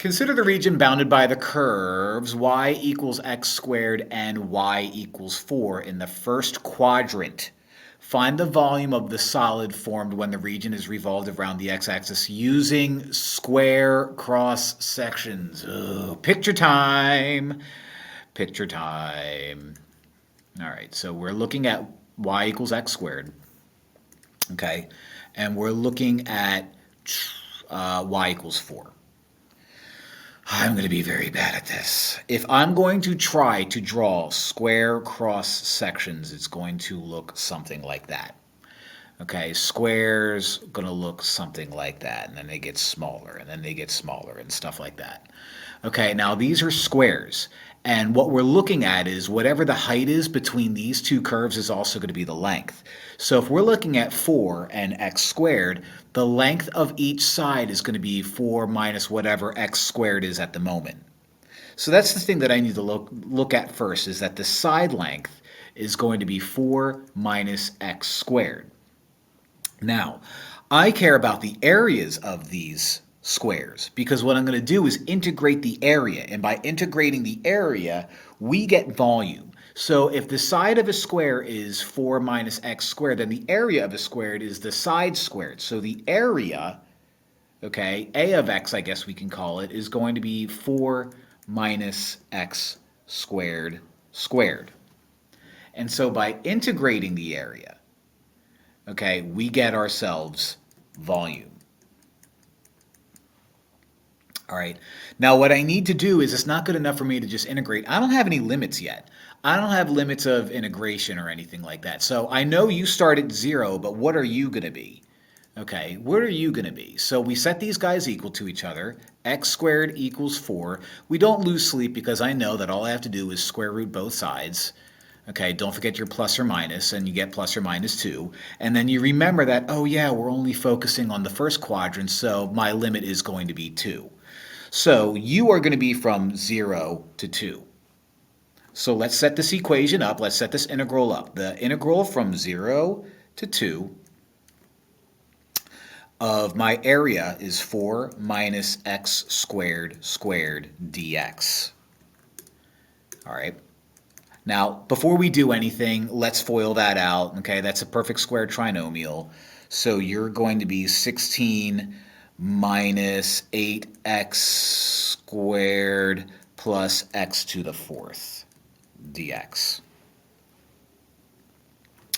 Consider the region bounded by the curves y equals x squared and y equals 4 in the first quadrant. Find the volume of the solid formed when the region is revolved around the x-axis using square cross sections. Picture time. Picture time. All right, so we're looking at y equals x squared. Okay, and we're looking at y equals 4. I'm going to be very bad at this. If I'm going to try to draw square cross sections, it's going to look something like that. Okay, squares going to look something like that, and then they get smaller, and then they get smaller, and stuff like that. Okay, now these are squares, and what we're looking at is whatever the height is between these two curves is also going to be the length. So if we're looking at 4 and x squared, the length of each side is going to be 4 minus whatever x squared is at the moment. So that's the thing that I need to look at first, is that the side length is going to be 4 minus x squared. Now, I care about the areas of these squares because what I'm going to do is integrate the area, and by integrating the area, we get volume. So if the side of a square is 4 minus x squared, then the area of a squared is the side squared. So the area, okay, a of x, I guess we can call it, is going to be 4 minus x squared squared. And so by integrating the area, okay, we get ourselves volume. All right, now what I need to do is, it's not good enough for me to just integrate. I don't have any limits yet. I don't have limits of integration or anything like that. So I know you start at 0, but what are you going to be? Okay, what are you going to be? So we set these guys equal to each other. X squared equals 4. We don't lose sleep because I know that all I have to do is square root both sides. Okay, don't forget your plus or minus, and you get plus or minus 2. And then you remember that, oh yeah, we're only focusing on the first quadrant, so my limit is going to be 2. So you are going to be from 0 to 2. So let's set this equation up. Let's set this integral up. The integral from 0 to 2 of my area is 4 minus x squared squared dx. All right. Now, before we do anything, let's FOIL that out. Okay, that's a perfect square trinomial. So you're going to be 16 minus 8x squared plus x to the 4th dx.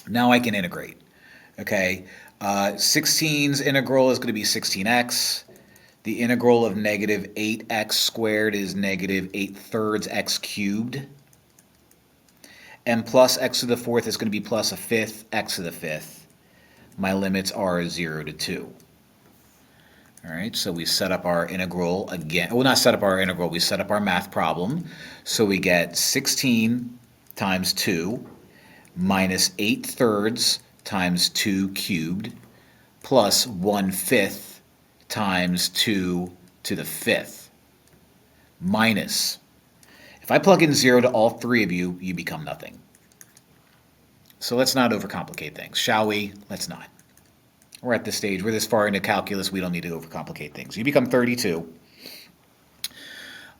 Now I can integrate. Okay, 16's integral is going to be 16x. The integral of negative 8x squared is negative 8/3 x cubed. And plus x to the 4th is going to be plus 1/5 x to the 5th. My limits are 0 to 2. All right, so we set up our integral again. Well, not set up our integral, we set up our math problem. So we get 16 times 2 minus 8/3 times 2 cubed plus 1/5 times 2 to the 5th minus, if I plug in 0 to all three of you, you become nothing. So let's not overcomplicate things, shall we? Let's not. We're at this stage, we're this far into calculus, we don't need to overcomplicate things. You become 32.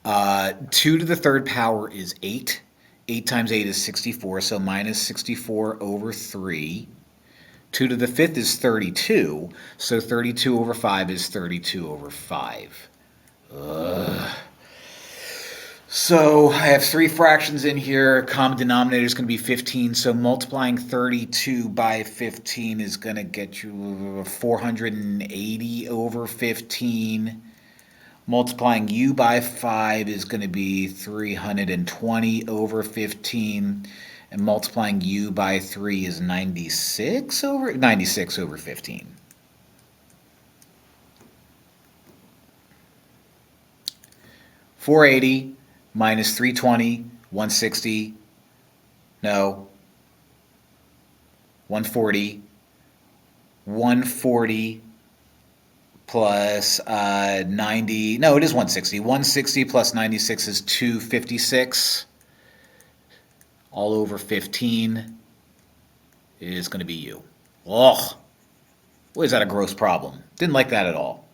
2 to the 3rd power is 8. 8 times 8 is 64, so minus 64 over 3. 2 to the 5th is 32, so 32 over 5 is 32 over 5. Ugh. So I have 3 fractions in here. Common denominator is going to be 15. So multiplying 32 by 15 is going to get you 480 over 15. Multiplying u by 5 is going to be 320 over 15. And multiplying u by 3 is 96 over 15. $480 minus 320, 160, no, 140, 140 plus 90, no, it is 160. 160 plus 96 is 256. All over 15 is going to be u. Oh, boy, is that a gross problem. Didn't like that at all.